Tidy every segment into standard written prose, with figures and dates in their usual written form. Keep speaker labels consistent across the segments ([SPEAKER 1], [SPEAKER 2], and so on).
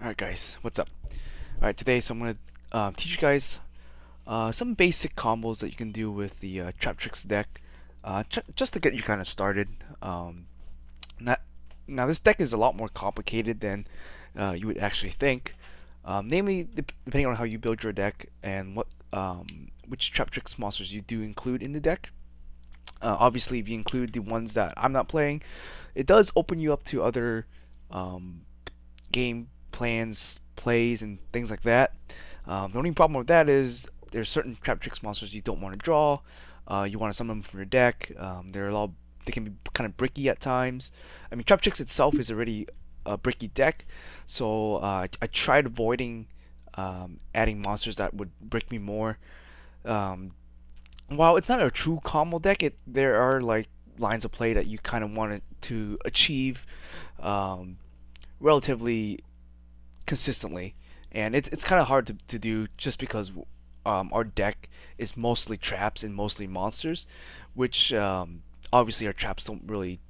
[SPEAKER 1] Alright guys, what's up? Alright, today I'm going to teach you guys some basic combos that you can do with the Traptrix deck just to get you kind of started. Not, Now this deck is a lot more complicated than you would actually think, namely depending on how you build your deck and which Traptrix monsters you do include in the deck. Obviously, if you include the ones that I'm not playing, it does open you up to other um, game plans, plays, and things like that. The only problem with that is there's certain Traptrix monsters you don't want to draw. You want to summon them from your deck. They can be kind of bricky at times. I mean, Traptrix itself is already a bricky deck, so I tried avoiding adding monsters that would brick me more. Um, while it's not a true combo deck, there are like lines of play that you kind of want it to achieve um, relatively consistently, and it's kind of hard to do just because our deck is mostly traps and mostly monsters, which obviously our traps don't really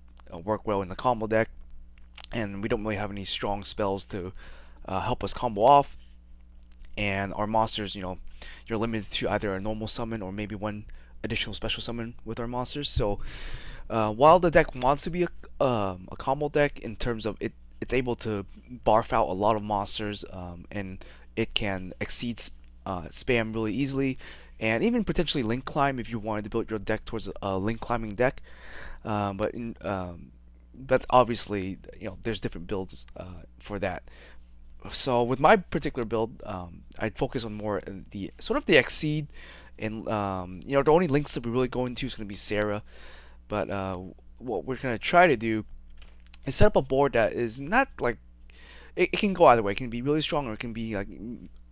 [SPEAKER 1] work well in the combo deck, and we don't really have any strong spells to help us combo off. And our monsters, you're limited to either a normal summon or maybe one additional special summon with our monsters. So while the deck wants to be a combo deck in terms of it's able to barf out a lot of monsters, and it can exceed spam really easily, and even potentially link climb if you wanted to build your deck towards a link climbing deck. But obviously, there's different builds for that. So with my particular build, I'd focus on more the sort of the exceed, and the only links that we really go into is going to be Sarah. But what we're going to try to do is set up a board that is not like it can go either way. It can be really strong or it can be like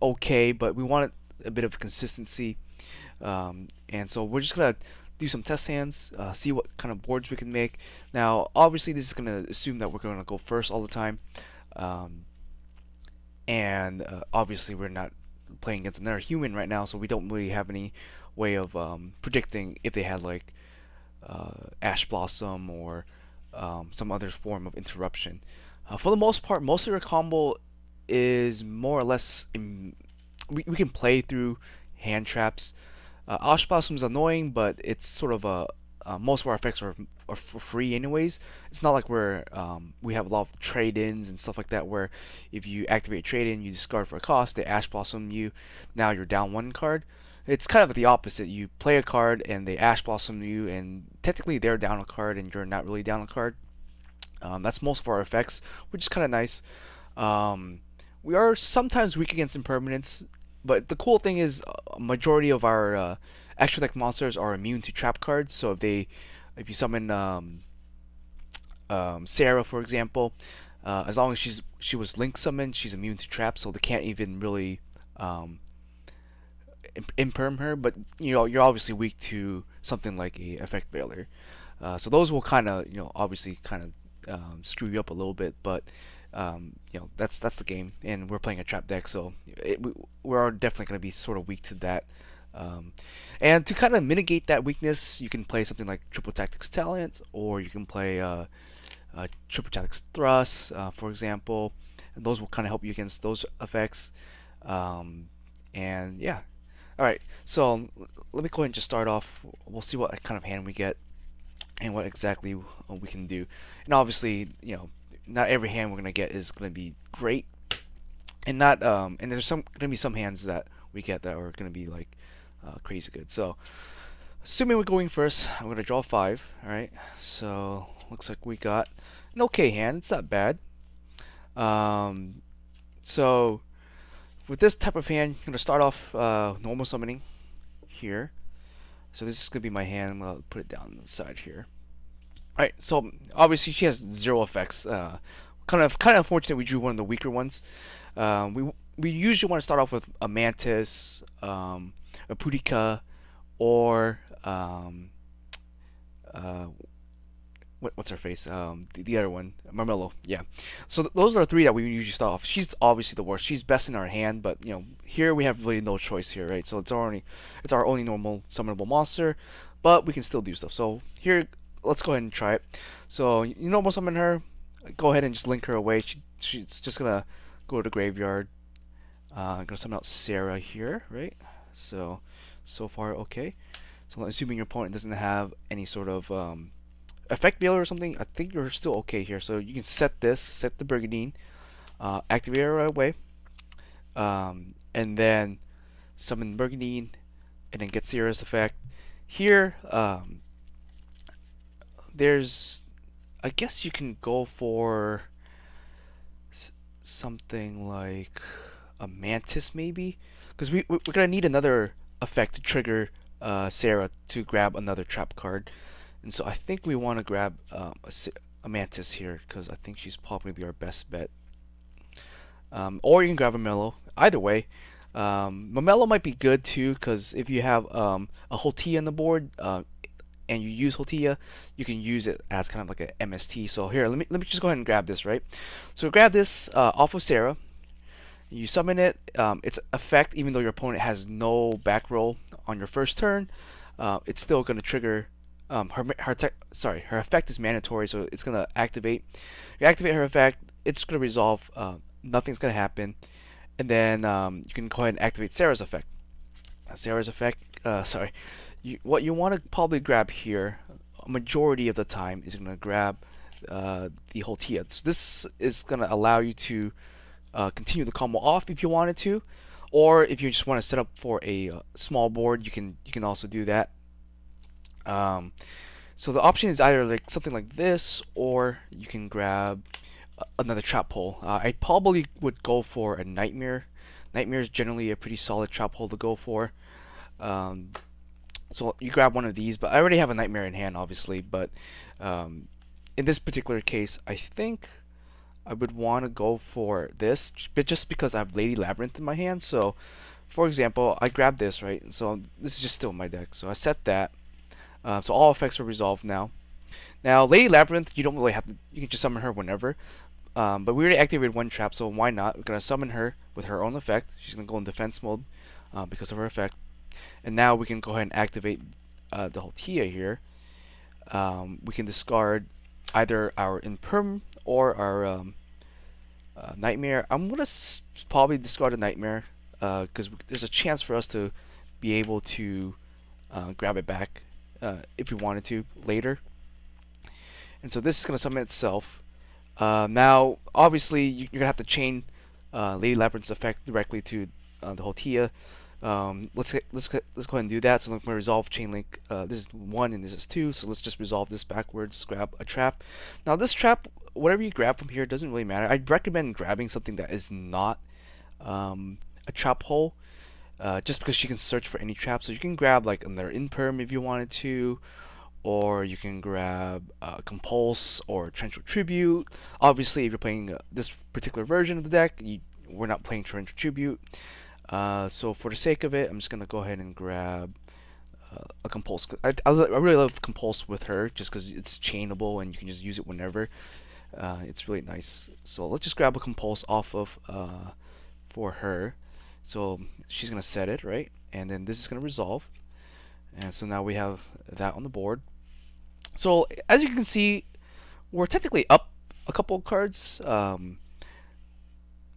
[SPEAKER 1] okay, but we want a bit of consistency. And so we're just gonna do some test hands, see what kind of boards we can make. Now, obviously, this is gonna assume that we're gonna go first all the time, um, and obviously we're not playing against another human right now, so we don't really have any way of predicting if they had like Ash Blossom or some other form of interruption. For the most part, most of your combo is more or less we can play through hand traps. Ash Blossom is annoying, but it's sort of a most of our effects are for free anyways. It's not like we have a lot of trade-ins and stuff like that where if you activate a trade-in, you discard for a cost, they Ash Blossom you, now you're down one card. It's kind of the opposite. You play a card and they Ash Blossom you, and technically they're down a card and you're not really down a card. That's most of our effects, which is kind of nice. We are sometimes weak against impermanence, but the cool thing is a majority of our extra deck monsters are immune to trap cards. So if you summon Sarah, for example, as long as she was link summoned, she's immune to traps, so they can't even really imperm her. But you're obviously weak to something like a effect veiler. So those will kind of obviously kind of screw you up a little bit, but that's the game, and we're playing a trap deck, so we're definitely going to be sort of weak to that. And to kind of mitigate that weakness, you can play something like Triple Tactics Talent, or you can play Triple Tactics Thrust, for example, and those will kind of help you against those effects. And yeah, all right. So let me go ahead and just start off. We'll see what kind of hand we get and what exactly we can do. And obviously, not every hand we're gonna get is gonna be great, and not and there's gonna be some hands that we get that are gonna be like crazy good. So assuming we're going first, I'm gonna draw 5. All right. So looks like we got an okay hand. It's not bad. So with this type of hand, I'm gonna start off normal summoning here. So this is gonna be my hand. I'm gonna put it down on the side here. Alright, so obviously she has 0 effects. Kind of unfortunate we drew one of the weaker ones. We usually want to start off with a Mantis, a Pudica, or what's her face? The other one, Marmello. Yeah. So those are the 3 that we usually start off. She's obviously the worst. She's best in our hand, but here we have really no choice here, right? So it's our only normal summonable monster, but we can still do stuff. So here, let's go ahead and try it. So you normal summon her. Go ahead and just link her away. She's just gonna go to the graveyard. I'm gonna summon out Sarah here, right? So far okay. So assuming your opponent doesn't have any sort of effect veiler or something, I think you're still okay here. So you can set this, set the Brigandine, activate it right away, and then summon Brigandine, and then get Sarah's effect. Here, there's, I guess you can go for something like a Mantis maybe, because we're gonna need another effect to trigger Sarah to grab another trap card, and so I think we want to grab a Mantis here because I think she's probably be our best bet. Or you can grab a Mellow. Either way, Mamelo might be good too because if you have a Holtia on the board and you use Holtia, you can use it as kind of like a MST. So here, let me just go ahead and grab this, right? So grab this off of Sarah. You summon it. Its effect, even though your opponent has no back row on your first turn, it's still going to trigger. Her effect is mandatory, so it's going to activate. You activate her effect, it's going to resolve. Nothing's going to happen, and then you can go ahead and activate Sarah's effect. Sarah's effect. What you want to probably grab here, a majority of the time, is going to grab the Holtia. So this is going to allow you to continue the combo off if you wanted to, or if you just want to set up for a small board, you can also do that. So the option is either like something like this, or you can grab another trap hole. I probably would go for a Nightmare. Nightmare is generally a pretty solid trap hole to go for. So you grab one of these, but I already have a Nightmare in hand, obviously. But in this particular case, I think I would want to go for this, but just because I have Lady Labyrinth in my hand. So, for example, I grab this, right? So this is just still in my deck. So I set that. So all effects are resolved now. Now, Lady Labyrinth, you don't really have to. You can just summon her whenever. But we already activated one trap, so why not? We're gonna summon her with her own effect. She's gonna go in defense mode because of her effect. And now we can go ahead and activate the Holtia here. We can discard either our Imperm or our Nightmare. I'm gonna probably discard a Nightmare because there's a chance for us to be able to grab it back if we wanted to later. And so this is gonna summon itself. Now, obviously, you're gonna have to chain Lady Labyrinth's effect directly to the Holtia. Let's go ahead and do that. So I'm going to resolve chain link. This is 1 and this is 2. So let's just resolve this backwards. Grab a trap. Now this trap, whatever you grab from here, doesn't really matter. I'd recommend grabbing something that is not a trap hole, just because she can search for any trap. So you can grab like another Imperm if you wanted to, or you can grab Compulse or Torrential Tribute. Obviously, if you're playing this particular version of the deck, we're not playing Torrential Tribute. So for the sake of it, I'm just gonna go ahead and grab a Compulse. I really love Compulse with her just because it's chainable and you can just use it whenever. It's really nice. So let's just grab a Compulse off of for her. So she's gonna set it, right, and then this is gonna resolve, and so now we have that on the board. So as you can see, we're technically up a couple of cards.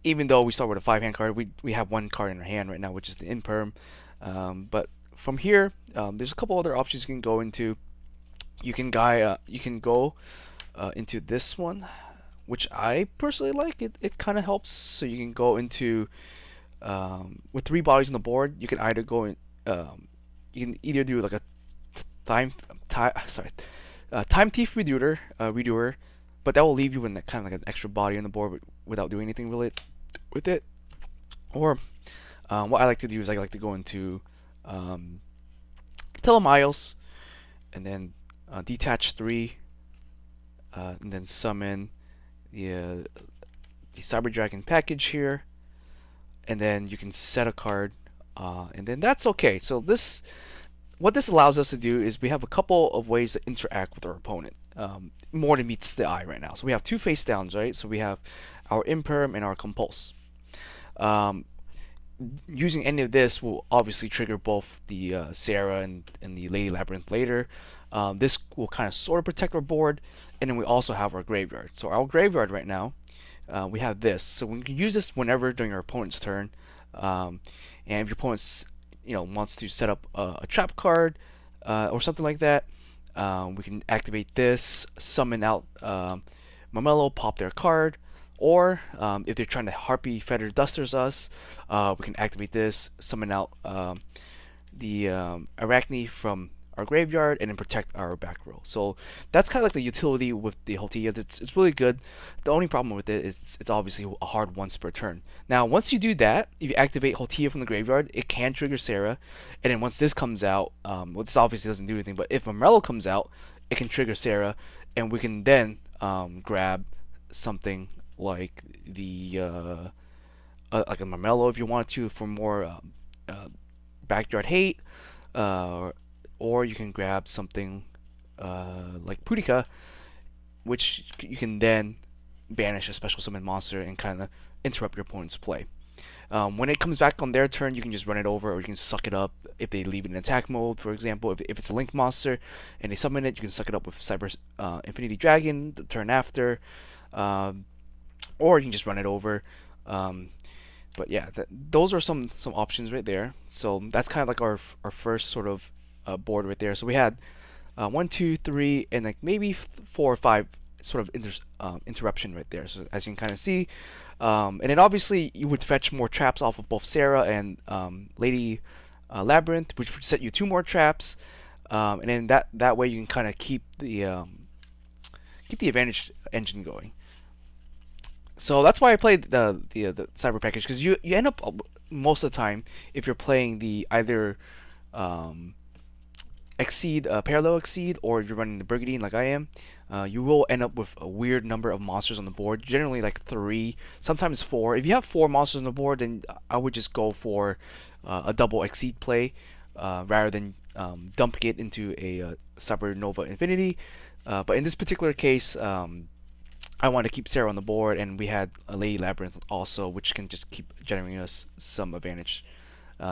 [SPEAKER 1] Even though we start with a 5-hand card, we have one card in our hand right now, which is the Imperm. But from here, there's a couple other options you can go into. You can go into this one, which I personally like. It kind of helps. So you can go into with 3 bodies on the board. You can either go in. You can either do like a time thief redoer, but that will leave you with kind of like an extra body on the board without doing anything really with it. Or what I like to do is I like to go into Telemiles, and then detach 3, and then summon the Cyber Dragon package here, and then you can set a card, and then that's okay. So what this allows us to do is we have a couple of ways to interact with our opponent. More than meets the eye right now. So we have 2 face downs, right? So we have our Imperm and our Compulse. Using any of this will obviously trigger both the Sarah and the Lady Labyrinth later. This will kind of sort of protect our board, and then we also have our graveyard. So our graveyard right now, we have this. So we can use this whenever during our opponent's turn. Um, and if your opponent's wants to set up a trap card or something like that, we can activate this, summon out Mamelo, pop their card, or if they're trying to Harpy Feather Dusters us, we can activate this, summon out the Arachne from our graveyard, and then protect our back row. So that's kind of like the utility with the Hotia. It's really good. The only problem with it is it's obviously a hard once per turn. Now, once you do that, if you activate Hotia from the graveyard, it can trigger Sarah, and then once this comes out, well, this obviously doesn't do anything, but if Mamrello comes out, it can trigger Sarah, and we can then grab something like the like a Mamrello if you wanted to for more backyard hate, uh, or you can grab something like Pudika, which you can then banish a special summon monster and kind of interrupt your opponent's play. When it comes back on their turn, you can just run it over, or you can suck it up if they leave it in attack mode. For example, if it's a Link monster and they summon it, you can suck it up with Cyber Infinity Dragon the turn after, or you can just run it over. But yeah, those are some options right there. So that's kind of like our first sort of board right there. So we had 1, 2, 3, and like maybe 4 or 5 sort of interruption right there. So as you can kind of see, and then obviously you would fetch more traps off of both Sarah and Lady Labyrinth, which would set you 2 more traps, and then that way you can kind of keep the advantage engine going. So that's why I played the cyber package, because you end up most of the time, if you're playing the either exceed parallel exceed, or you're running the Brigandine like I am, you will end up with a weird number of monsters on the board, generally like 3, sometimes 4. If you have 4 monsters on the board, then I would just go for a double exceed play rather than dumping it into a Cyber Nova Infinity. But in this particular case, I wanted to keep Sarah on the board, and we had a Lady Labyrinth also, which can just keep generating us some advantage.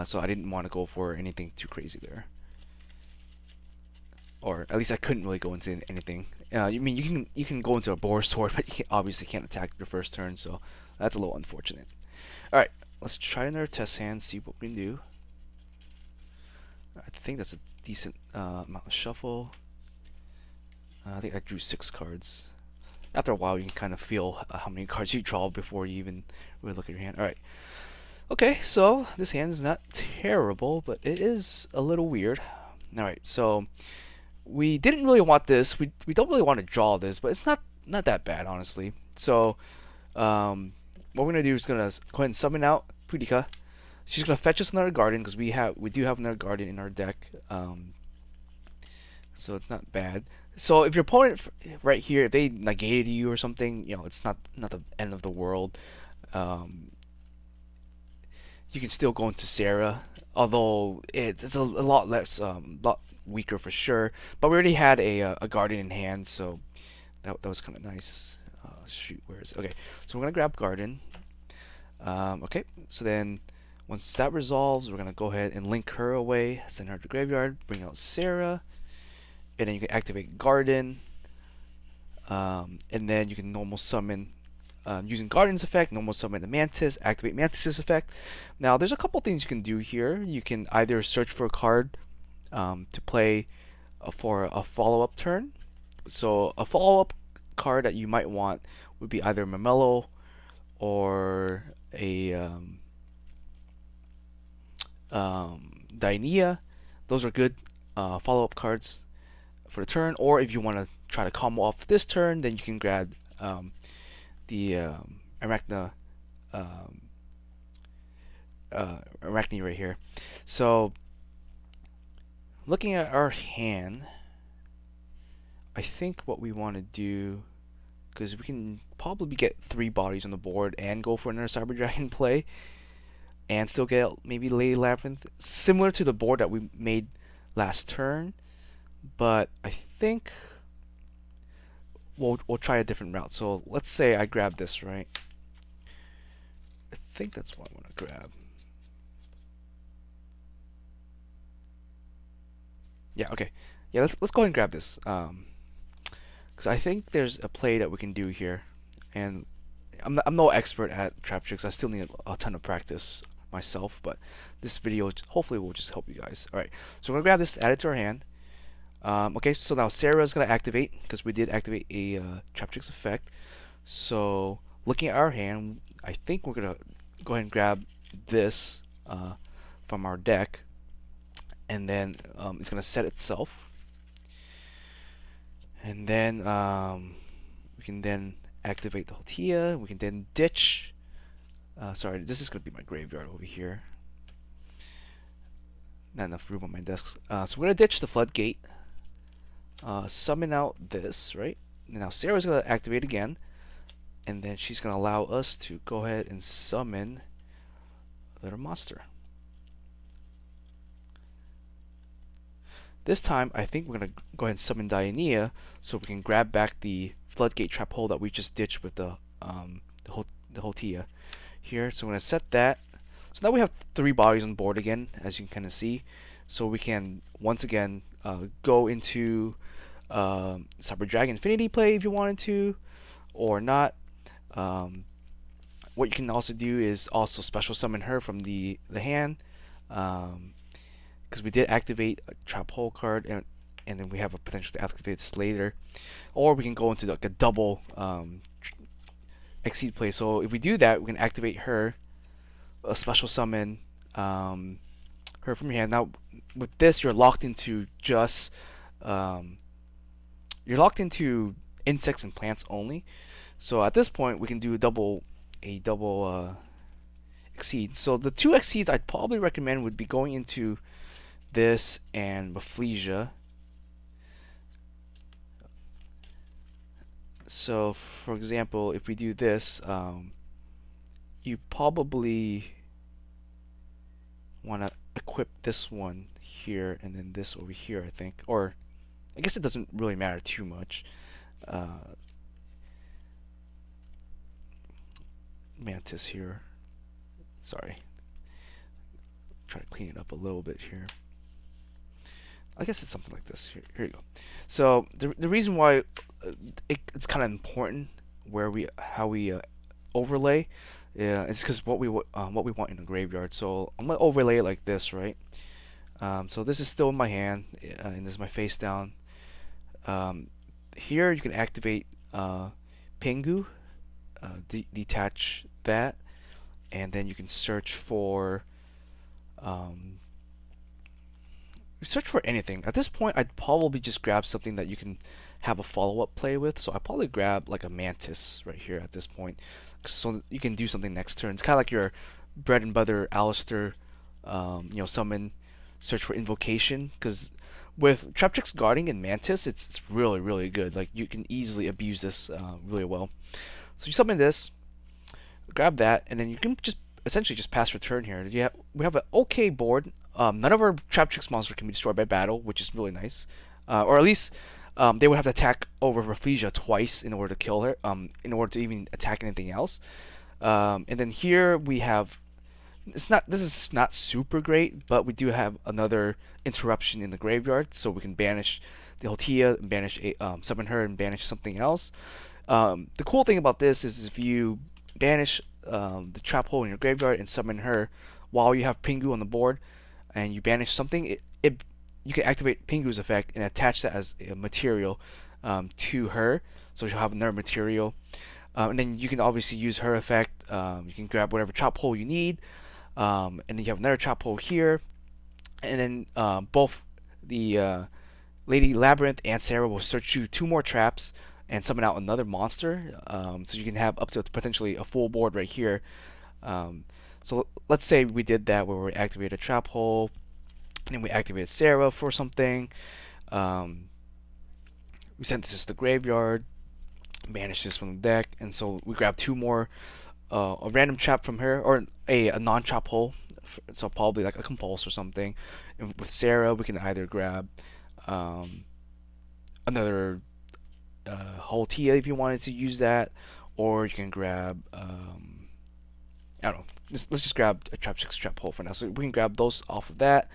[SPEAKER 1] So I didn't want to go for anything too crazy there, or at least I couldn't really go into anything. You mean you can go into a Boar Sword, but you obviously can't attack your first turn, so that's a little unfortunate. All right, let's try another test hand, see what we can do. I think that's a decent amount of shuffle. I think I drew 6 cards. After a while, you can kind of feel how many cards you draw before you even really look at your hand. All right. Okay, so this hand is not terrible, but it is a little weird. All right, so we didn't really want this. We don't really want to draw this, but it's not that bad, honestly. So what we're gonna do is gonna go ahead and summon out Pudika. She's gonna fetch us another Guardian, because we do have another Guardian in our deck. So it's not bad. So if your opponent right here, if they negated you or something, it's not the end of the world. You can still go into Sarah, although it's a lot less, lot weaker for sure. But we already had a Guardian in hand, so that was kind of nice. Shoot, where is it? Okay, so we're gonna grab Guardian. Okay, so then once that resolves, we're gonna go ahead and link her away, send her to the graveyard, bring out Sarah. And then you can activate Garden, and then you can normal summon using Guardian's effect, normal summon the Mantis, activate Mantis's effect. Now there's a couple things you can do here. You can either search for a card to play for a follow-up turn. So a follow-up card that you might want would be either Mamelo or a Dainia. Those are good follow-up cards for the turn. Or if you want to try to combo off this turn, then you can grab the Arachne Arachne right here. So looking at our hand, I think what we want to do, because we can probably get 3 bodies on the board and go for another Cyber Dragon play and still get maybe Lady Labyrinth, similar to the board that we made last turn. But I think we'll try a different route. So let's say I grab this, right? I think that's what I want to grab. Yeah, okay. Yeah, let's go ahead and grab this. Because I think there's a play that we can do here, and I'm no expert at Traptrix. I still need a ton of practice myself, but this video hopefully will just help you guys. All right, so we're gonna grab this, add it to our hand. Okay, so now Sarah's gonna activate because we did activate a Traptrix effect. So looking at our hand, I think we're gonna go ahead and grab this from our deck, and then it's gonna set itself, and then we can then activate the Hotia. We can then ditch. Sorry, this is gonna be my graveyard over here. Not enough room on my desk. So we're gonna ditch the floodgate. Summon out this, right? Now Sarah's gonna activate again, and then she's gonna allow us to go ahead and summon a little monster. This time, I think we're gonna go ahead and summon Diania, so we can grab back the floodgate trap hole that we just ditched with the Hotia here. So I'm gonna set that. So now we have 3 bodies on board again, as you can kind of see. So we can once again go into Cyber Dragon Infinity play if you wanted to, or not. What you can also do is also special summon her from the hand, because we did activate a trap hole card, and then we have a potential to activate this later, or we can go into like a double exceed play. So if we do that, we can activate her, a special summon her from your hand. Now with this, you're locked into just insects and plants only. So at this point, we can do a double exceed. So the 2 exceeds I'd probably recommend would be going into this and Rafflesia. So for example, if we do this, you probably want to equip this one here and then this over here, I think. Or I guess it doesn't really matter too much. Mantis here. Sorry. Try to clean it up a little bit here. I guess it's something like this. Here you go. So the reason why it's kind of important how we overlay, it's because what we want in the graveyard. So I'm gonna overlay it like this, right? So this is still in my hand, and this is my face down. Here you can activate Pingu, detach that, and then you can search for anything. At this point, I'd probably just grab something that you can have a follow-up play with. So I probably grab like a Mantis right here at this point, so you can do something next turn. It's kind of like your bread and butter Alistair, summon, search for invocation. Because with Traptrix guarding and Mantis, it's really really good. Like you can easily abuse this really well. So you summon this, grab that, and then you can just essentially just pass return here. We have an okay board. None of our Traptrix monsters can be destroyed by battle, which is really nice. Or at least they would have to attack over Rafflesia twice in order to kill her, in order to even attack anything else. And then here we have, this is not super great, but we do have another interruption in the graveyard, so we can banish the Hotia, banish summon her, and banish something else. The cool thing about this is if you banish the trap hole in your graveyard and summon her while you have Pingu on the board, and you banish something, you can activate Pingu's effect and attach that as a material to her, so she'll have another material. And then you can obviously use her effect. You can grab whatever trap hole you need, and then you have another trap hole here, and then both the Lady Labyrinth and Sarah will search you 2 more traps and summon out another monster, so you can have up to potentially a full board right here. So let's say we did that where we activated a trap hole, and then we activated Sarah for something. We sent this to the graveyard, banished this from the deck, and so we grabbed 2 more, a random trap from her, or a non-trap hole, so probably like a compulse or something. And with Sarah, we can either grab another whole Tia if you wanted to use that, or you can grab I don't know. Let's just grab a Traptrix trap hole for now. So we can grab those off of that,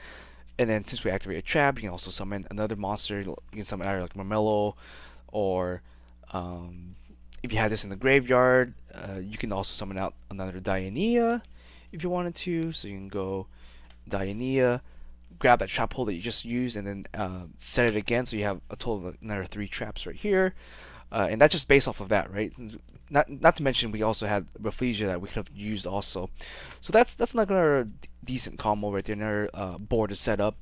[SPEAKER 1] and then since we activate a trap, you can also summon another monster. You can summon either like Marmello or if you had this in the graveyard, you can also summon out another Dionea if you wanted to. So you can go Dionea, grab that trap hole that you just used, and then set it again. So you have a total of another 3 traps right here, and that's just based off of that, right? Not to mention we also had Rafflesia that we could have used also. So that's another decent combo right there. Another board is set up,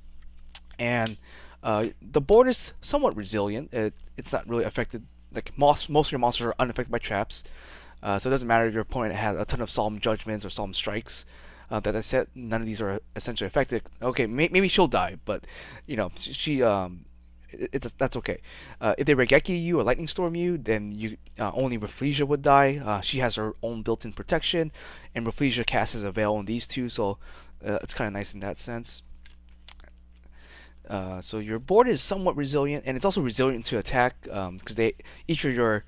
[SPEAKER 1] and the board is somewhat resilient. It's not really affected. Like most of your monsters are unaffected by traps, so it doesn't matter if your opponent has a ton of solemn judgments or solemn strikes. That I said, none of these are essentially affected. Okay, maybe she'll die, but you know she that's okay. If they Regeki you or Lightning Storm you, then you only Rafflesia would die. She has her own built-in protection, and Rafflesia casts a veil on these two, so it's kind of nice in that sense. So your board is somewhat resilient, and it's also resilient to attack because each of your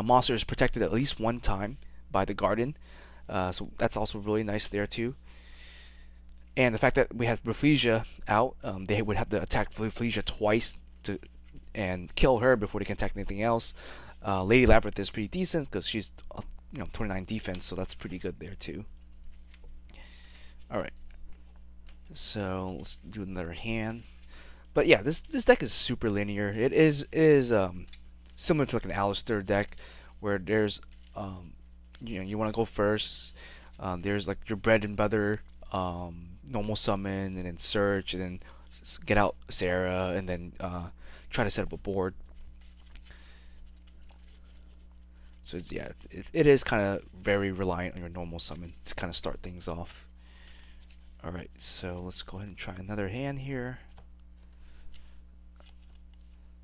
[SPEAKER 1] monsters is protected at least one time by the garden. So that's also really nice there too. And the fact that we have Rafflesia out, they would have to attack Rafflesia twice to and kill her before they can attack anything else. Lady Labyrinth is pretty decent because she's 29 defense, so that's pretty good there too. All right, so let's do another hand. But yeah, this deck is super linear. It is similar to like an Alistair deck where there's you want to go first. There's like your bread and butter, normal summon, and then search, and then get out Sarah, and then try to set up a board. So it is kind of very reliant on your normal summon to kind of start things off. All right, so let's go ahead and try another hand here.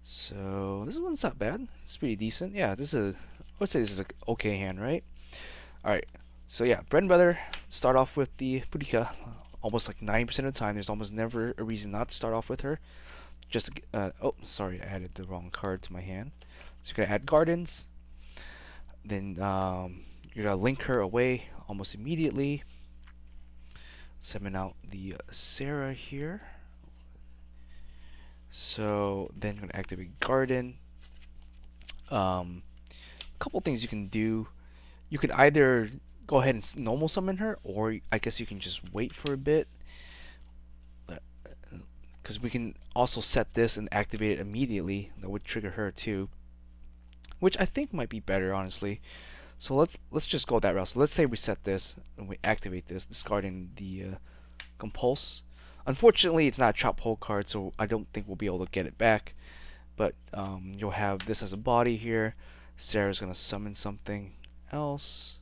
[SPEAKER 1] So this one's not bad. It's pretty decent. Yeah, I would say this is an okay hand, right? All right. So yeah, bread and butter. Start off with the Purika. Almost like 90% of the time, there's almost never a reason not to start off with her. Just oh, sorry, I added the wrong card to my hand. So you're gonna add Gardens. Then you're gonna link her away almost immediately. Summon out the Sarah here. So then you're gonna activate Garden. A couple things you can do. You could either go ahead and normal summon her, or I guess you can just wait for a bit, because we can also set this and activate it immediately. That would trigger her too, which I think might be better, honestly. So let's just go that route. So let's say we set this and we activate this, discarding the Compulse. Unfortunately, it's not a trap hole card, so I don't think we'll be able to get it back. But you'll have this as a body here. Sarah's gonna summon something else.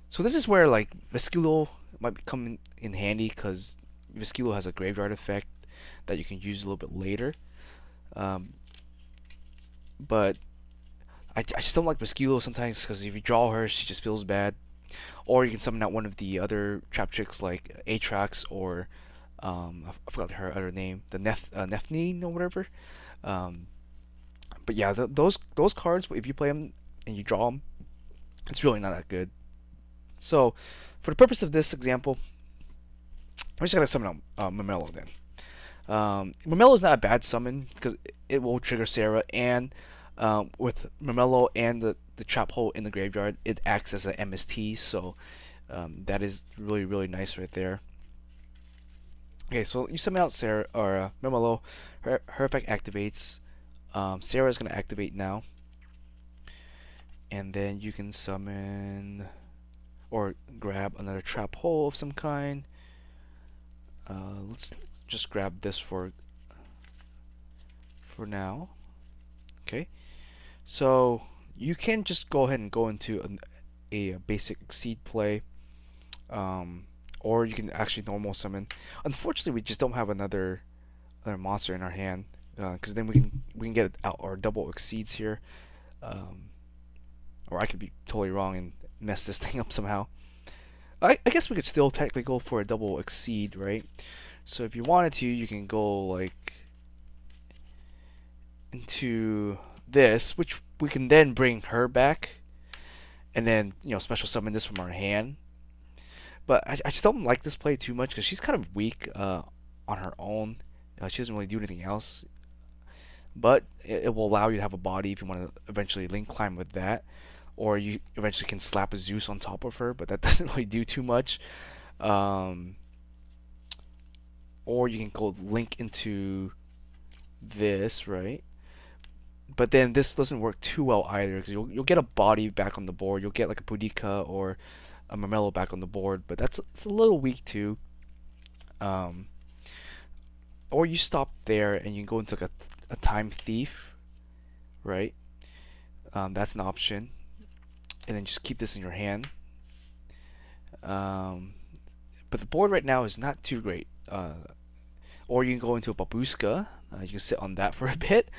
[SPEAKER 1] So this is where like Vesculo might come in handy, because Vesculo has a graveyard effect that you can use a little bit later. But I just don't like Vesculo sometimes, because if you draw her, she just feels bad. Or you can summon out one of the other Traptrix like Atrax, or I forgot her other name, the Nephnine or whatever. But yeah, those cards, if you play them and you draw them, it's really not that good. So for the purpose of this example, I'm just gonna summon out Mamelo then. Mamelo is not a bad summon because it will trigger Sarah, and with Mamelo and the trap hole in the graveyard, it acts as an MST, so that is really nice right there. Okay, so you summon out Sarah or Mamelo, her effect activates. Sarah is gonna activate now, and then you can summon or grab another trap hole of some kind. Let's just grab this for now. Okay, so you can just go ahead and go into a basic Exceed play, or you can actually normal summon. Unfortunately, we just don't have another monster in our hand, because then we can get out our double Exceeds here, or I could be totally wrong and mess this thing up somehow. I guess we could still technically go for a double Exceed, right? So if you wanted to, you can go like into this, which we can then bring her back, and then special summon this from our hand. But I just don't like this play too much, because she's kind of weak on her own. She doesn't really do anything else. but it will allow you to have a body if you want to eventually link climb with that, or you eventually can slap a Zeus on top of her, but that doesn't really do too much. Um, or you can go link into this, right? But then this doesn't work too well either because you'll get a body back on the board. You'll get like a Boudica or a Marmelo back on the board, but it's a little weak too. Um, or you stop there and you go into like a time thief, right? That's an option, and then just keep this in your hand. Um, but the board right now is not too great. Or you can go into a babushka. You can sit on that for a bit.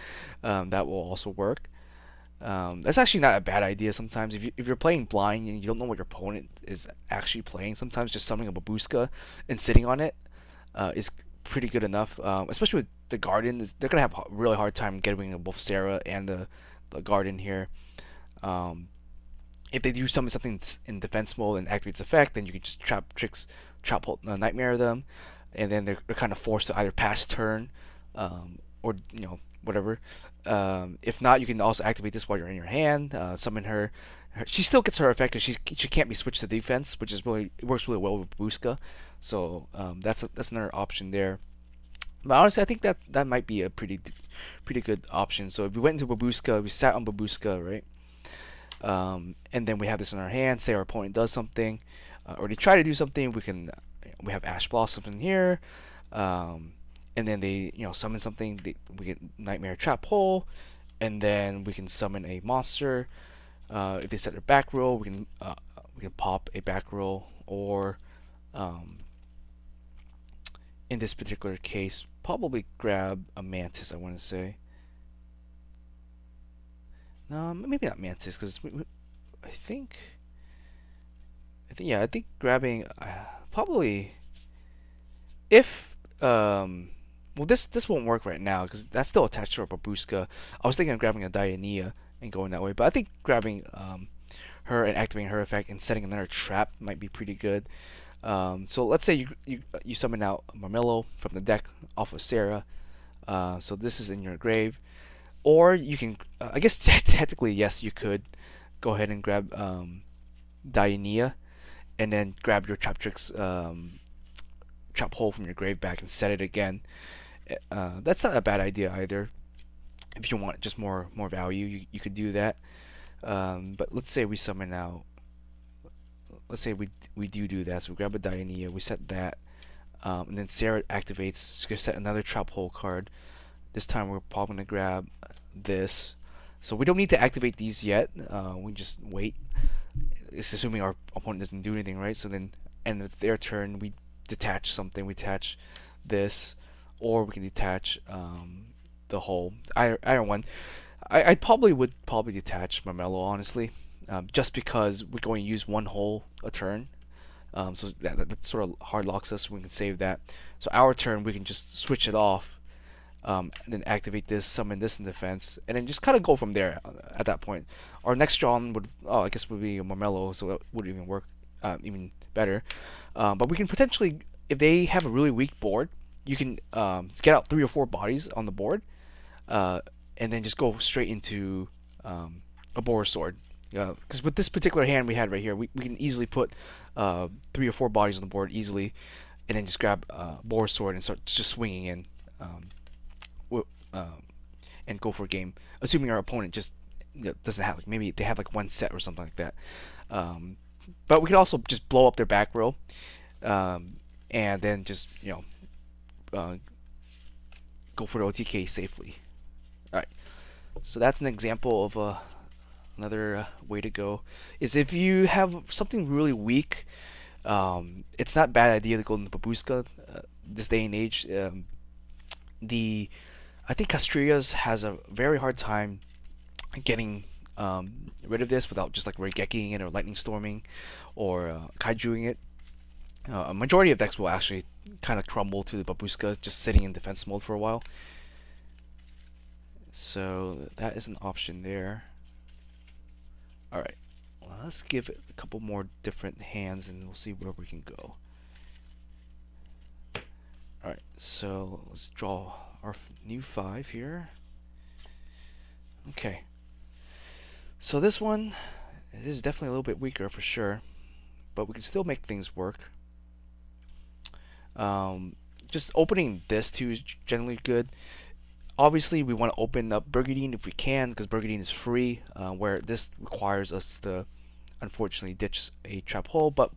[SPEAKER 1] That will also work. That's actually not a bad idea sometimes. If you're playing blind and you don't know what your opponent is actually playing, sometimes just summoning a babushka and sitting on it is pretty good enough. Especially with the garden, they're gonna have a really hard time getting both Sarah and the garden here. Um, if they do something in defense mode and activates effect, then you can just Traptrix, nightmare them, and then they're kind of forced to either pass turn, or whatever. If not, you can also activate this while you're in your hand. Summon her. She still gets her effect because she can't be switched to defense, which is really it works really well with Buska. So that's another option there. But honestly, I think that might be a pretty good option. So if we went into Babushka, we sat on Babushka, right? And then we have this in our hand. Say our opponent does something, or they try to do something. We have Ash Blossom in here, and then they summon something. We get Nightmare Trap Hole, and then we can summon a monster. If they set their back row, we can pop a back row, or um, in this particular case, probably grab a Mantis. I want to say. No, maybe not Mantis, because I think, I think grabbing probably if well this won't work right now because that's still attached to a Babushka. I was thinking of grabbing a Diania and going that way, but I think grabbing her and activating her effect and setting another trap might be pretty good. So let's say you summon out Marmelo from the deck off of Sarah. So this is in your grave, or you can I guess technically yes you could go ahead and grab Diania and then grab your Traptrix Trap Hole from your grave back and set it again. That's not a bad idea either. If you want just more value, you could do that. But let's say we summon out. Let's say we do that. So we grab a Diania, we set that, and then Sarah activates. She's gonna set another Trap Hole card. This time we're probably gonna grab this. So we don't need to activate these yet. We just wait. It's assuming our opponent doesn't do anything, right? So then, end of their turn, we detach something. We detach this, or we can detach the whole iron one. I probably would detach Marmelo honestly, just because we're going to use one hole a turn. So that sort of hard locks us. So we can save that. So our turn we can just switch it off, and then activate this, summon this in defense, and then just kind of go from there. At that point, our next draw would I guess would be a Marmelo, so that would even work even better. But we can potentially, if they have a really weak board, you can get out 3 or 4 bodies on the board, and then just go straight into a Boar Sword. Because with this particular hand we had right here, we can easily put 3 or 4 bodies on the board easily, and then just grab Boar Sword and start just swinging in, and go for a game. Assuming our opponent just doesn't have, like, maybe they have like one set or something like that. But we can also just blow up their back row, and then just go for the OTK safely. All right. So that's an example of another way to go. Is if you have something really weak, it's not a bad idea to go into Babushka this day and age. I think Castrias has a very hard time getting rid of this without just like Regeking it or Lightning Storming or Kaijuing it. A majority of decks will actually kind of crumble to the Babushka just sitting in defense mode for a while. So that is an option there. Alright, well, let's give it a couple more different hands and we'll see where we can go. Alright, so let's draw our new 5 here. Okay. So this one is definitely a little bit weaker for sure, but we can still make things work. Um, just opening this too is generally good. Obviously, we want to open up Burgundy if we can, because Burgundy is free, where this requires us to unfortunately ditch a trap hole. But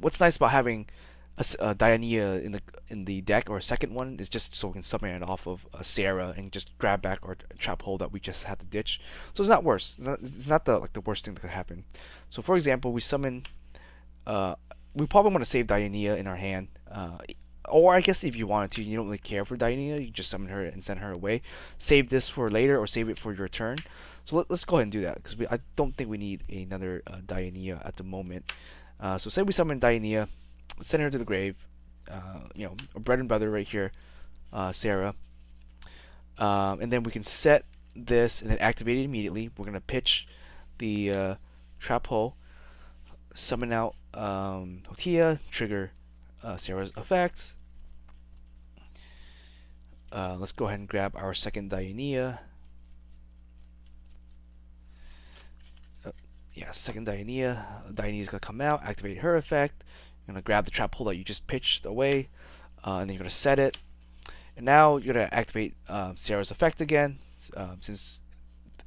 [SPEAKER 1] what's nice about having a Diania in the deck, or a second one, is just so we can summon it off of Sarah and just grab back our trap hole that we just had to ditch. So it's not worse. It's not the the worst thing that could happen. So for example, we summon. Uh, we probably want to save Diania in our hand. Or I guess if you wanted to, you don't really care for Diania, you just summon her and send her away. Save this for later, or save it for your turn. So us go ahead and do that, because I don't think we need another Diania at the moment. So say we summon Diania, send her to the grave. Our bread and butter right here, Sarah. And then we can set this and then activate it immediately. We're gonna pitch the trap hole, summon out Hotia, trigger Sarah's effect. Let's go ahead and grab our second Diania. Second Diania. Diania is going to come out, activate her effect. You're going to grab the trap hole that you just pitched away, and then you're going to set it. And now you're going to activate Sarah's effect again, since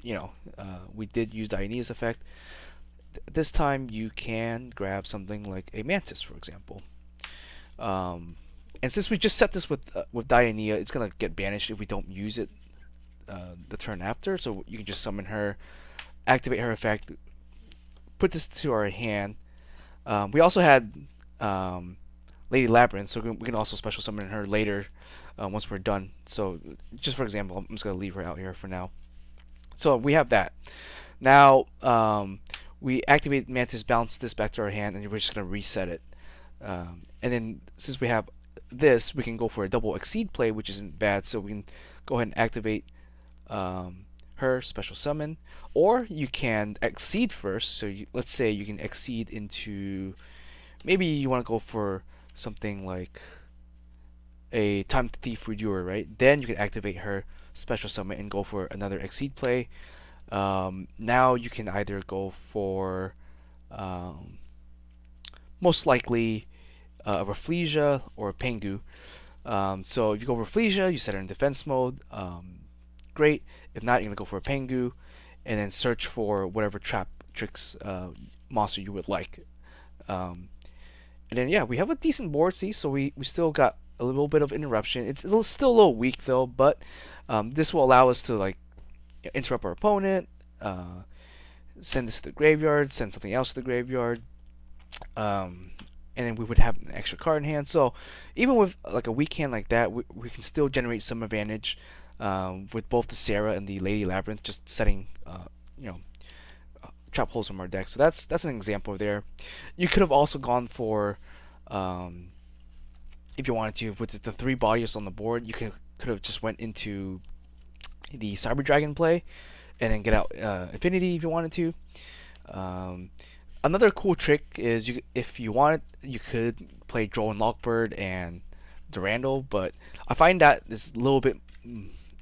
[SPEAKER 1] we did use Diania's effect. This time you can grab something like a Mantis, for example. And since we just set this with Diania, it's gonna get banished if we don't use it the turn after. So you can just summon her, activate her effect, put this to our hand. We also had Lady Labyrinth, so we can also special summon her later once we're done. So just for example, I'm just gonna leave her out here for now. So we have that. Now we activate Mantis, bounce this back to our hand, and we're just gonna reset it. And then since we have this, we can go for a double exceed play, which isn't bad. So we can go ahead and activate her special summon, or you can exceed first. So let's say you can exceed into, maybe you want to go for something like a Time Thief Redoer, right? Then you can activate her special summon and go for another exceed play. Now you can either go for most likely a Rafflesia or a Pengu. So if you go Rafflesia, you set her in defense mode. Great. If not, you're gonna go for a Pengu, and then search for whatever Traptrix monster you would like. And then yeah, we have a decent board. See, so we still got a little bit of interruption. It's still a little weak though, but this will allow us to like interrupt our opponent, send this to the graveyard, send something else to the graveyard. And then we would have an extra card in hand. So even with like a weak hand like that, we can still generate some advantage with both the Sarah and the Lady Labyrinth, just setting trap holes from our deck. So that's an example there. You could have also gone for if you wanted to, with the three bodies on the board, you could have just went into the Cyber Dragon play and then get out Infinity if you wanted to. Another cool trick is if you want, you could play Droll and Lockbird and Durandal, but I find that is a little bit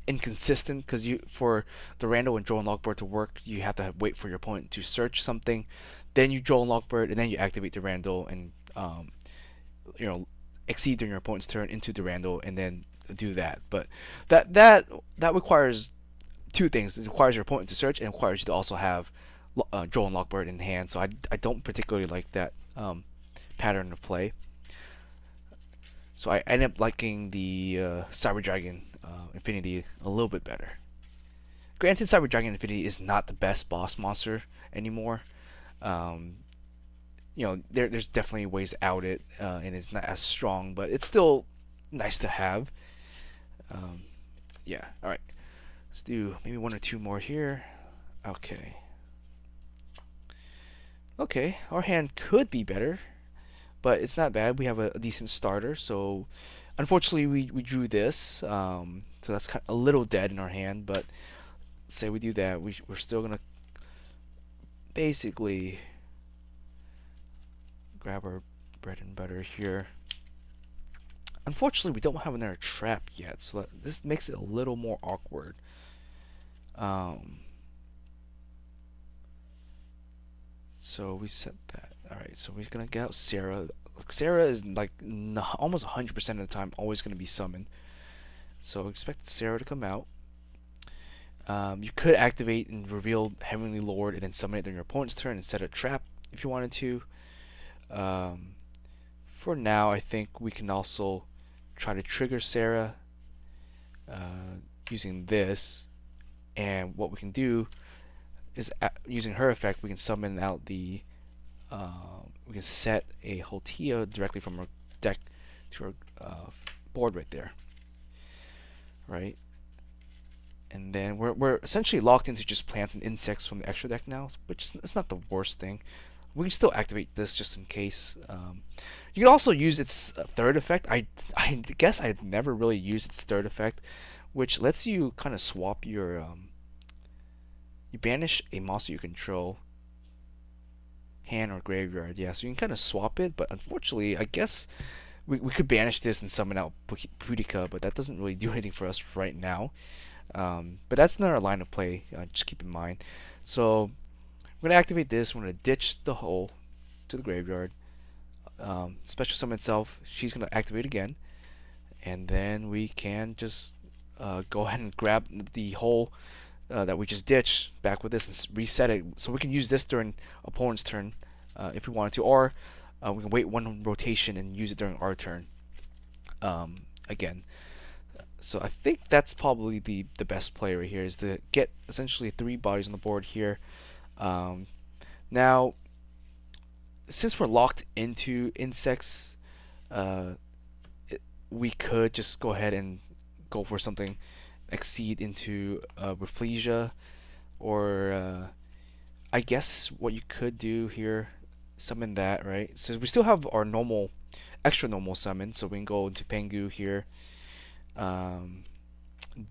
[SPEAKER 1] inconsistent, because for Durandal and Droll and Lockbird to work, you have to wait for your opponent to search something, then you Droll and Lockbird, and then you activate Durandal and exceed during your opponent's turn into Durandal, and then do that. But that requires two things. It requires your opponent to search, and it requires you to also have Droll and Lockbird in hand. So I don't particularly like that pattern of play. So I end up liking the Cyber Dragon Infinity a little bit better. Granted, Cyber Dragon Infinity is not the best boss monster anymore. There's definitely ways to out it, and it's not as strong, but it's still nice to have. Yeah, alright. Let's do maybe one or two more here. Okay. Okay, our hand could be better, but it's not bad. We have a decent starter, so unfortunately we drew this, so that's kind of a little dead in our hand, but say we do that, we're still gonna basically grab our bread and butter here. Unfortunately, we don't have another trap yet, so this makes it a little more awkward. Um, so we set that. All right, so we're gonna get out Sarah. Sarah is like almost 100% of the time always gonna be summoned. So expect Sarah to come out. You could activate and reveal Heavenly Lord and then summon it during your opponent's turn and set a trap if you wanted to. Um, for now, I think we can also try to trigger Sarah using this. And what we can do is using her effect, we can summon out the. We can set a Hotia directly from our deck to our board right there, right? And then we're essentially locked into just plants and insects from the extra deck now, which is it's not the worst thing. We can still activate this just in case. You can also use its third effect. I guess I've never really used its third effect, which lets you kind of swap your you banish a monster you control, hand or graveyard. Yeah, so you can kind of swap it, but unfortunately, I guess we could banish this and summon out Boudica, but that doesn't really do anything for us right now. But that's another line of play. Just keep in mind. So we're gonna activate this. We're gonna ditch the hole to the graveyard. Special summon itself. She's gonna activate again, and then we can just go ahead and grab the hole that we just ditched back with this and reset it. So we can use this during opponent's turn if we wanted to, or we can wait one rotation and use it during our turn again. So I think that's probably the best play right here is to get essentially 3 bodies on the board here. Now, since we're locked into insects, we could just go ahead and go for something exceed into Rafflesia, or I guess what you could do here, summon that, right? So we still have our normal, extra normal summon, so we can go into Pengu here.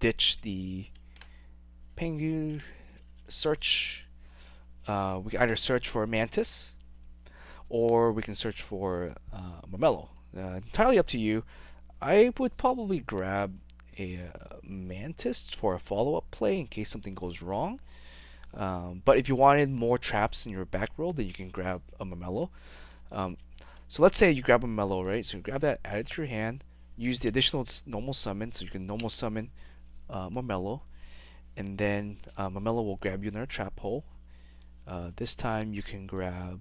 [SPEAKER 1] Ditch the Pengu, search. We can either search for Mantis, or we can search for Momelo. Entirely up to you. I would probably grab a Mantis for a follow-up play in case something goes wrong. But if you wanted more traps in your back row, then you can grab a Momelo. So let's say you grab a Momelo, right? So you grab that, add it to your hand, use the additional normal summon, so you can normal summon Momelo, and then Momelo will grab you another trap hole. This time you can grab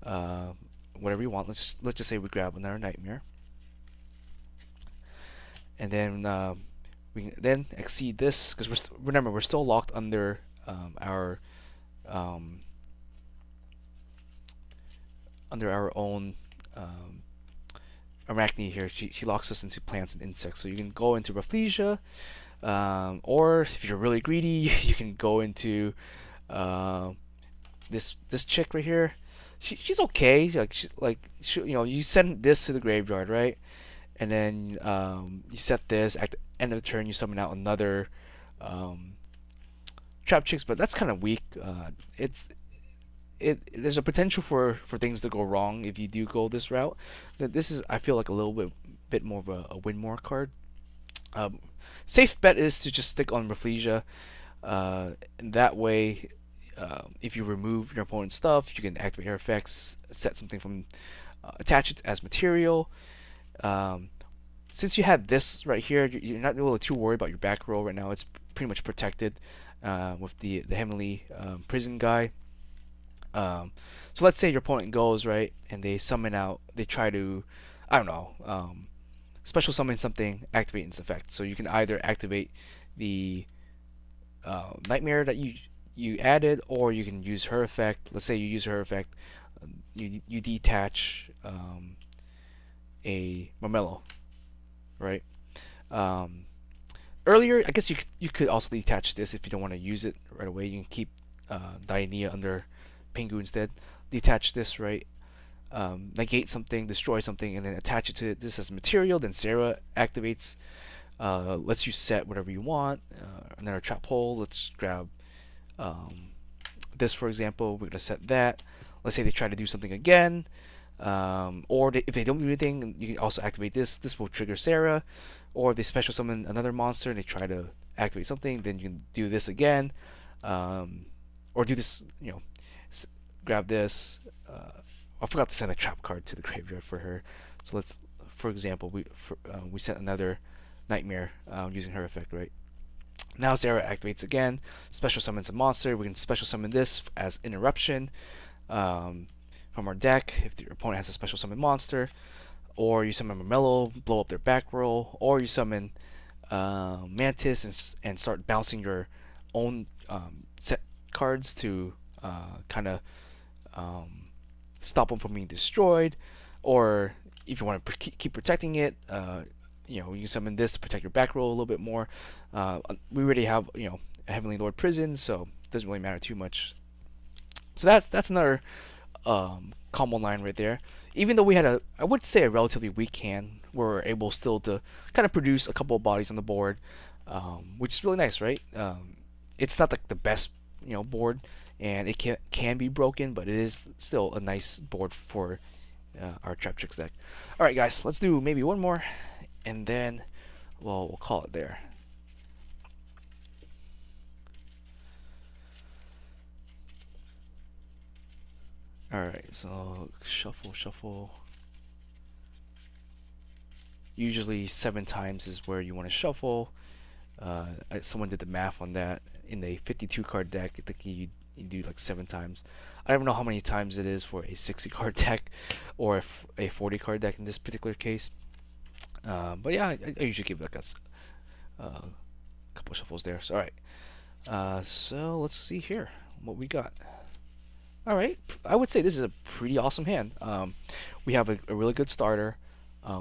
[SPEAKER 1] whatever you want. Let's just say we grab another Nightmare, and then we can then exceed this because remember we're still locked under our under our own Arachne here. She locks us into plants and insects. So you can go into Rafflesia, or if you're really greedy, you can go into this chick right here. She's okay. You send this to the graveyard, right? And then you set this at the end of the turn. You summon out another Traptrix, but that's kind of weak. There's a potential for things to go wrong if you do go this route. This is, I feel like, a little bit more of a win more card. Safe bet is to just stick on Rafflesia. And that way, if you remove your opponent's stuff, you can activate her effects, set something from, attach it as material. Since you have this right here, you're not really too worried about your back row right now. It's pretty much protected with the Heavenly Prison guy. So let's say your opponent goes, right, and they summon out, they try to, I don't know, special summon something, activate its effect. So you can either activate the Nightmare that you added, or you can use her effect. Let's say you use her effect, you detach a Momelo, right? Earlier, I guess you could also detach this if you don't want to use it right away. You can keep Dianea under Pengu instead. Detach this, right? Negate something, destroy something, and then attach it to this as material. Then Sarah activates, lets you set whatever you want. Another trap hole. Let's grab this, for example. We're gonna set that. Let's say they try to do something again, or if they don't do anything, you can also activate this. This will trigger Sarah. Or if they special summon another monster and they try to activate something, then you can do this again, or do this, grab this. I forgot to send a trap card to the graveyard for her. So let's, for example, we sent another nightmare using her effect, right? Now Sarah activates again, special summons a monster. We can special summon this as interruption from our deck if your opponent has a special summon monster, or you summon Marmello, blow up their back row, or you summon Mantis and start bouncing your own set cards to kind of stop them from being destroyed, or if you want to keep protecting it, you can summon this to protect your back row a little bit more. We already have a Heavenly Lord Prison, so it doesn't really matter too much. So that's another combo line right there. Even though we had I would say a relatively weak hand, we're able still to kind of produce a couple of bodies on the board, which is really nice, right? It's not like the best board, and it can be broken, but it is still a nice board for our Traptrix deck. All right, guys, let's do maybe one more, and then we'll call it there. Alright, so shuffle. Usually 7 times is where you want to shuffle. Someone did the math on that. In a 52 card deck, I think you do like 7 times. I don't know how many times it is for a 60 card deck or a 40 card deck in this particular case. But yeah, I usually give like a couple shuffles there. So, alright. So let's see here what we got. All right, I would say this is a pretty awesome hand. We have a really good starter.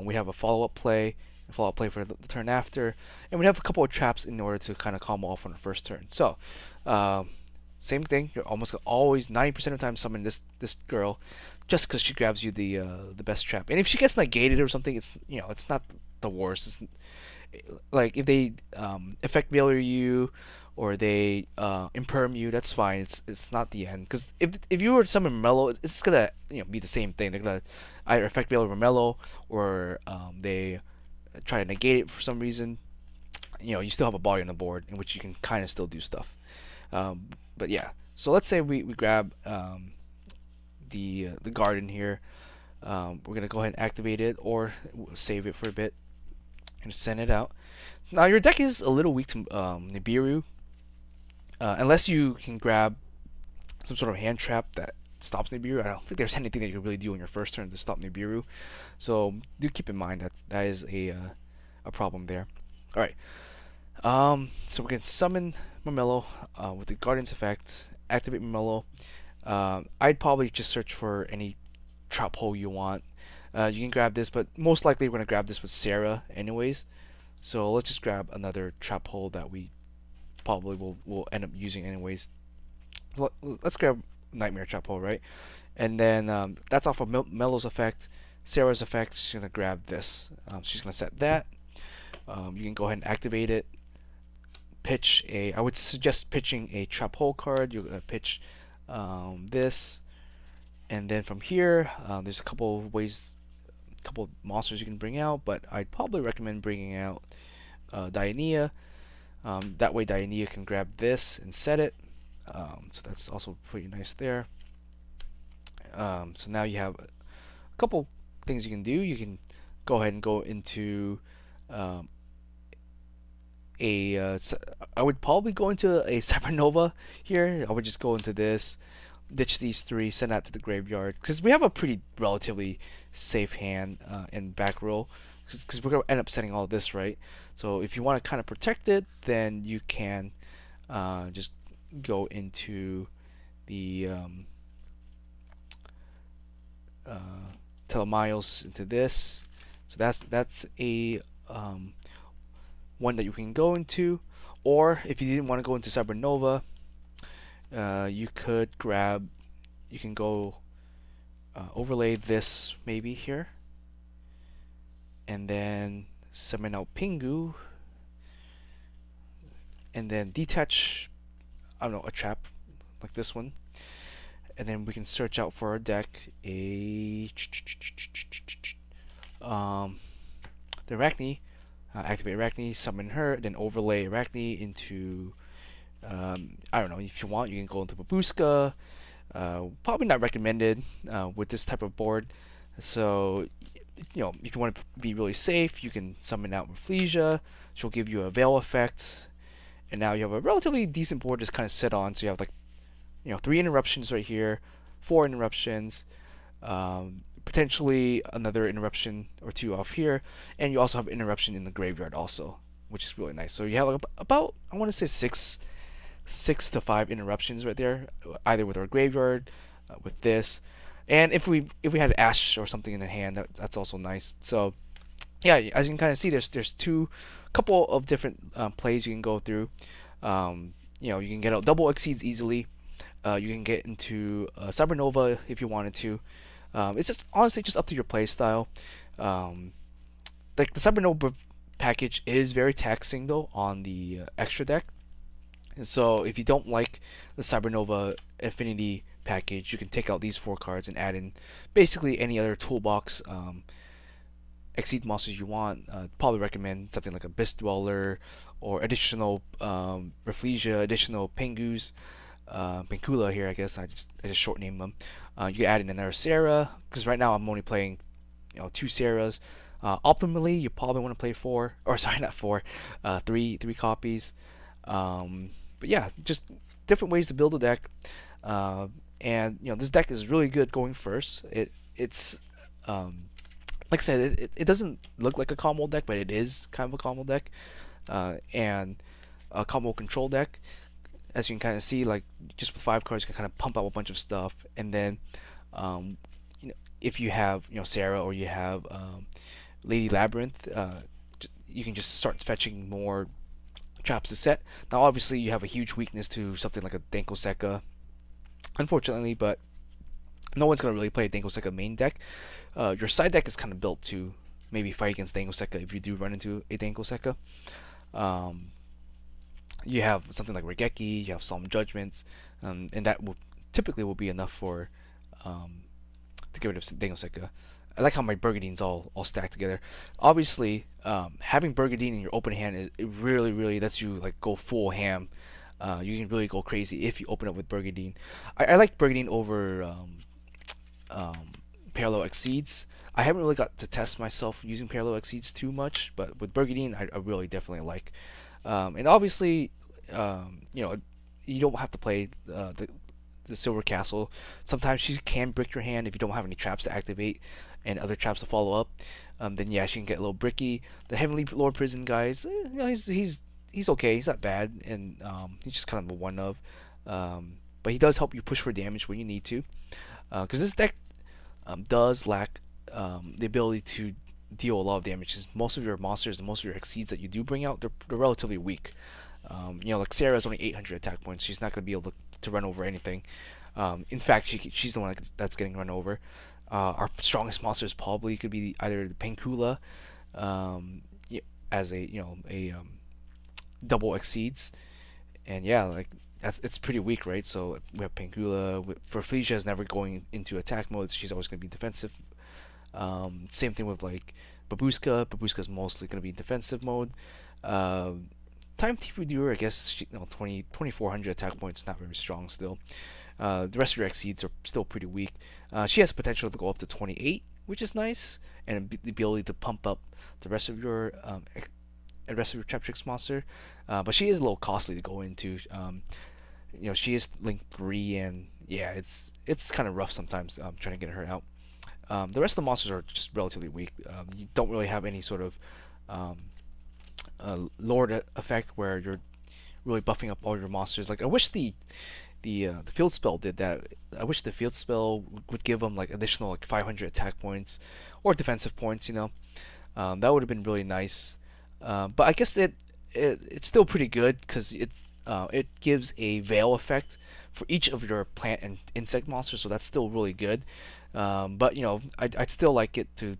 [SPEAKER 1] We have a follow-up play for the turn after, and we have a couple of traps in order to kind of calm off on the first turn. So, same thing. You're almost always 90% of the time summon this girl, just because she grabs you the best trap. And if she gets negated or something, it's not the worst. It's like if they effect failure you, or they imperm you, that's fine. It's not the end, because if you were to summon Mellow, it's gonna be the same thing. They're gonna either effect failure Mellow, or they try to negate it for some reason. You still have a body on the board in which you can kind of still do stuff. But yeah, so let's say we grab the garden here. We're gonna go ahead and activate it, or save it for a bit and send it out. Now your deck is a little weak to Nibiru, unless you can grab some sort of hand trap that stops Nibiru. I don't think there's anything that you can really do on your first turn to stop Nibiru. So do keep in mind that is a problem there. All right. So we're gonna summon Marmello with the Guardian's effect. Activate Marmello. I'd probably just search for any trap hole you want. You can grab this, but most likely we're gonna grab this with Sarah anyways. So let's just grab another trap hole that we probably will end up using anyways. So let's grab Nightmare Trap Hole, right? And then that's off of Mello's effect. Sarah's effect, she's gonna grab this. She's gonna set that. You can go ahead and activate it. I would suggest pitching a Trap Hole card. You're gonna pitch this, and then from here, there's a couple of ways, a couple of monsters you can bring out, but I'd probably recommend bringing out Dianea. That way Dianea can grab this and set it. So that's also pretty nice there. So now you have a couple things you can do. You can go ahead and go into I would probably go into a Supernova here. I would just go into this, ditch these 3, send that to the graveyard, because we have a pretty relatively safe hand in back row, because we're going to end up setting all this, right? So if you want to kind of protect it, then you can just go into the Telemiles into this. So that's a one that you can go into. Or if you didn't want to go into Cybernova, you can go overlay this maybe here, and then summon out Pingu, and then detach, I don't know, a trap like this one, and then we can search out for our deck the Arachne. activate Arachne, summon her, then overlay Arachne into I don't know, if you want, you can go into Babushka. Probably not recommended with this type of board. So, if you want to be really safe, you can summon out Rafflesia. She'll give you a Veil effect, and now you have a relatively decent board to kind of sit on. So you have like, 3 interruptions right here, 4 interruptions, potentially another interruption or two off here, and you also have interruption in the graveyard also, which is really nice. So you have like about, I want to say, six to five interruptions right there, either with our graveyard, with this, and if we had Ash or something in the hand, that's also nice. So yeah, as you can kind of see, there's two couple of different plays you can go through. You can get out double exceeds easily. You can get into Cybernova if you wanted to. It's just honestly just up to your play style. Um, like the Cybernova package is very taxing though on the extra deck. And so if you don't like the Cybernova Infinity package, you can take out these 4 cards and add in basically any other toolbox exceed monsters you want. Probably recommend something like a Abyss Dweller or additional Rafflesia, additional Pengus, Penkula here, I guess. I just short named them. You can add in another Sarah, because right now I'm only playing 2 Sarahs. Optimally, you probably want to play 4, or sorry, not 4, 3 copies. But yeah, just different ways to build a deck. And this deck is really good going first. It's like I said, it doesn't look like a combo deck, but it is kind of a combo deck, and a combo control deck. As you can kind of see, like just with 5 cards, you can kind of pump out a bunch of stuff, and then if you have Sarah or you have Lady Labyrinth, you can just start fetching more traps to set. Now, obviously, you have a huge weakness to something like a Denko Sekka, unfortunately, but no one's gonna really play a Denko Sekka main deck. Your side deck is kind of built to maybe fight against Denko Sekka if you do run into a Denko Sekka. You have something like Regeki, you have Solemn Judgments, and that will typically will be enough for to get rid of Dengo Sekka. I like how my Burgundy's all stacked together. Obviously, having Burgundy in your open hand it really lets you like go full ham. You can really go crazy if you open up with Burgundy. I like Burgundy over Parallel Exceeds. I haven't really got to test myself using Parallel Exceeds too much, but with Burgundy, I really definitely like. And obviously, you don't have to play the Silver Castle. Sometimes she can brick your hand if you don't have any traps to activate and other traps to follow up. Then yeah, she can get a little bricky. The Heavenly Lord Prison guys, he's okay. He's not bad, and he's just kind of a one of. But he does help you push for damage when you need to. Because this deck does lack the ability to deal a lot of damage. Because most of your monsters and most of your exceeds that you do bring out, they're relatively weak. Like Sarah has only 800 attack points. She's not going to be able to run over anything. In fact, she's the one that's getting run over. Our strongest monsters probably could be either the Penkula, as a double exceeds, and yeah, like it's pretty weak, right? So we have Penkula. Rafflesia is never going into attack mode. She's always going to be defensive. Same thing with like Babushka. Babushka's mostly going to be defensive mode. Time Thief Viewer, I guess 2400 attack points, not very strong still. The rest of your exceeds are still pretty weak. She has potential to go up to 28, which is nice, and the ability to pump up the rest of your Traptrix monster. But she is a little costly to go into. She is link 3, and yeah, it's kind of rough sometimes trying to get her out. The rest of the monsters are just relatively weak. You don't really have any sort of Lord effect where you're really buffing up all your monsters. Like I wish the field spell did that. I wish the field spell would give them like additional like 500 attack points or defensive points. That would have been really nice. But I guess it's still pretty good because it gives a veil effect for each of your plant and insect monsters, so that's still really good. But I'd still like it to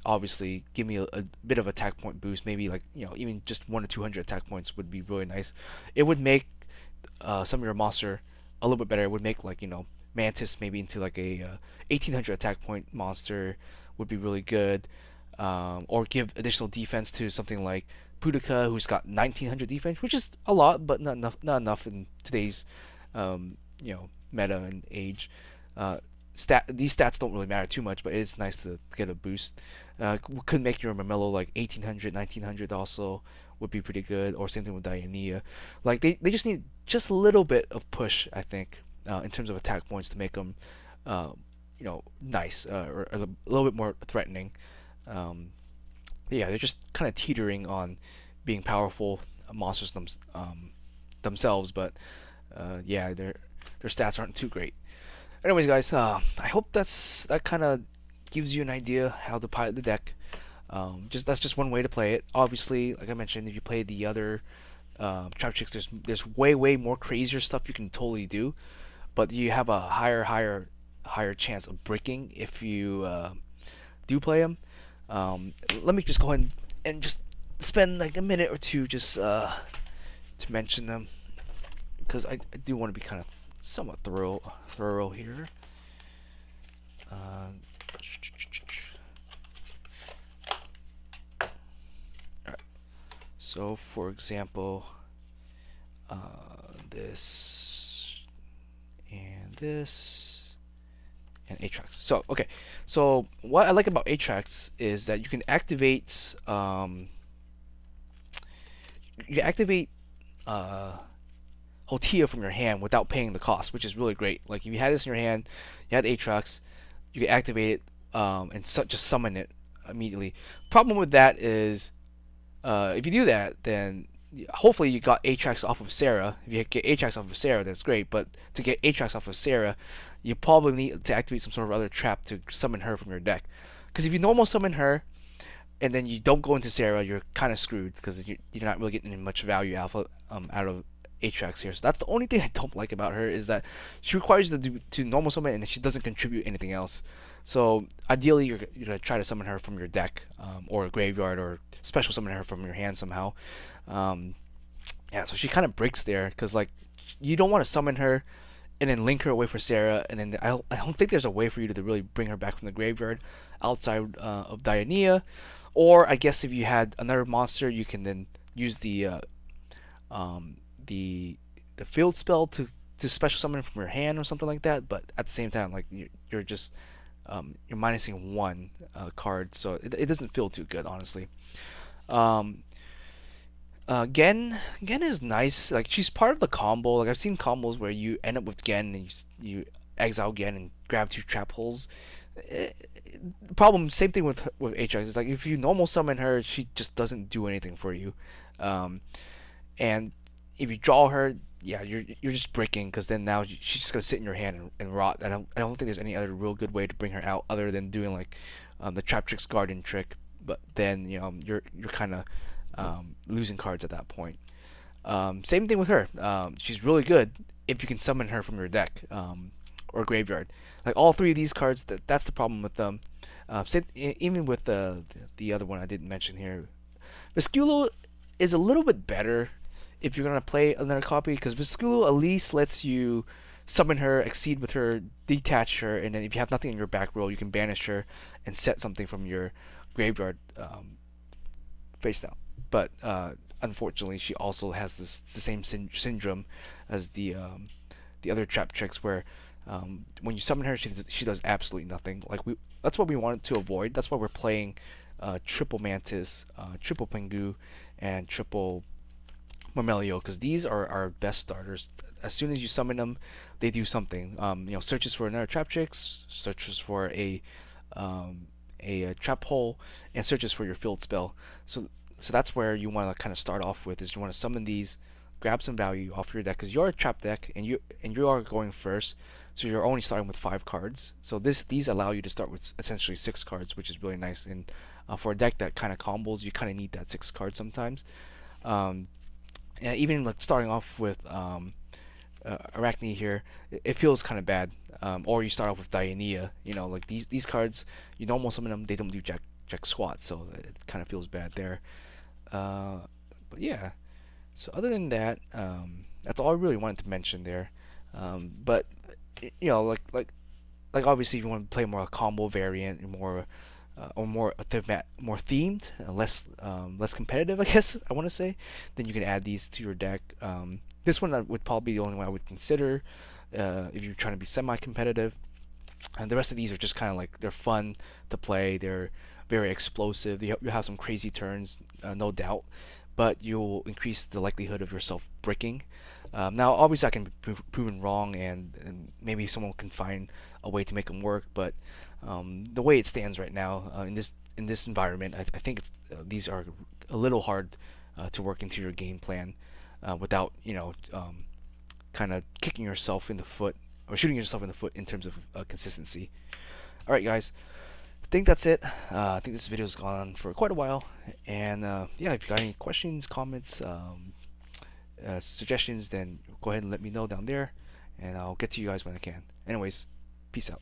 [SPEAKER 1] obviously give me a bit of attack point boost. Maybe like even just 1 or 200 attack points would be really nice. It would make some of your monster a little bit better. It would make like Mantis maybe into like a 1800 attack point monster would be really good. or give additional defense to something like Pudica, who's got 1900 defense, which is a lot, but not enough in today's meta and age. Uh, these stats don't really matter too much, but it's nice to get a boost. Could make your Mamelo like 1800, 1900 also would be pretty good, or same thing with Diania. Like they just need just a little bit of push, I think, in terms of attack points to make them, nice, or a little bit more threatening. Um, yeah, they're just kind of teetering on being powerful monsters themselves, but yeah, their stats aren't too great. Anyways, guys, I hope that kind of gives you an idea how to pilot the deck. Just that's just one way to play it. Obviously, like I mentioned, if you play the other Traptrix, there's way more crazier stuff you can totally do, but you have a higher chance of breaking if you do play them. Let me just go ahead and just spend like a minute or two just to mention them, because I do want to be kind of somewhat thorough here. Alright. So, for example, this and this and Atrax. So, okay. So, what I like about Atrax is that you can activate Hotia from your hand without paying the cost, which is really great. Like if you had this in your hand, you had Atrax, you can activate it and just summon it immediately. Problem with that is, if you do that, then hopefully you got Atrax off of Sarah. If you get Atrax off of Sarah, that's great. But to get Atrax off of Sarah, you probably need to activate some sort of other trap to summon her from your deck. Because if you normal summon her, and then you don't go into Sarah, you're kind of screwed because you're not really getting much value out of Atrax here. So that's the only thing I don't like about her, is that she requires you to normal summon and she doesn't contribute anything else. So ideally, you're gonna try to summon her from your deck, or a graveyard, or special summon her from your hand somehow. Yeah, so she kind of breaks there because like you don't want to summon her and then link her away for Sarah, and then I don't think there's a way for you to really bring her back from the graveyard outside of Diania. Or I guess if you had another monster, you can then use um, the field spell to special summon from your hand or something like that. But at the same time, like you're just you're minusing one card, so it doesn't feel too good, honestly. Um, Gen is nice. Like she's part of the combo. Like I've seen combos where you end up with Gen and you exile Gen and grab two trap holes. Eh, Problem, same thing with Atrax. It's like if you normal summon her, she just doesn't do anything for you. Um, and if you draw her, yeah, you're just breaking, because then now she's just gonna sit in your hand and rot. I don't think there's any other real good way to bring her out other than doing like the Traptrix Garden trick. But then you're kind of losing cards at that point. Same thing with her. She's really good if you can summon her from your deck, or graveyard. Like all three of these cards, that's the problem with them. Even with the other one I didn't mention here, Vesculo is a little bit better if you're gonna play another copy, because Vesculo at least lets you summon her, exceed with her, detach her, and then if you have nothing in your back row, you can banish her and set something from your graveyard face down. But unfortunately, she also has the same syndrome as the other Traptrix, where when you summon her, she does absolutely nothing. Like that's what we wanted to avoid. That's why we're playing triple Mantis, triple Pengu, and triple Mamelio, because these are our best starters. As soon as you summon them, they do something. Searches for another Traptrix, searches for a trap hole, and searches for your field spell. So that's where you want to kind of start off with, is you want to summon these, grab some value off your deck, because you're a trap deck and you are going first, so you're only starting with 5 cards. So these allow you to start with essentially 6 cards, which is really nice. And for a deck that kind of combos, you kind of need that 6 cards sometimes. And even like starting off with Arachne here, it feels kind of bad. Or you start off with Diania. Like these cards, you normal summon them, they don't do jack squat, so it kind of feels bad there. But yeah. So other than that, that's all I really wanted to mention there. But like obviously, if you want to play more a combo variant, more or more themed, less competitive, I guess I want to say, then you can add these to your deck. This one would probably be the only one I would consider if you're trying to be semi-competitive. And the rest of these are just kind of like they're fun to play. They're very explosive. You have some crazy turns, no doubt, but you'll increase the likelihood of yourself bricking. Now, obviously, I can be proven wrong, and maybe someone can find a way to make them work. But the way it stands right now in this environment, I think these are a little hard to work into your game plan without kind of kicking yourself in the foot or shooting yourself in the foot in terms of consistency. All right, guys. I think that's it. I think this video's gone on for quite a while, and yeah, if you got any questions, comments, suggestions, then go ahead and let me know down there, and I'll get to you guys when I can. Anyways, peace out.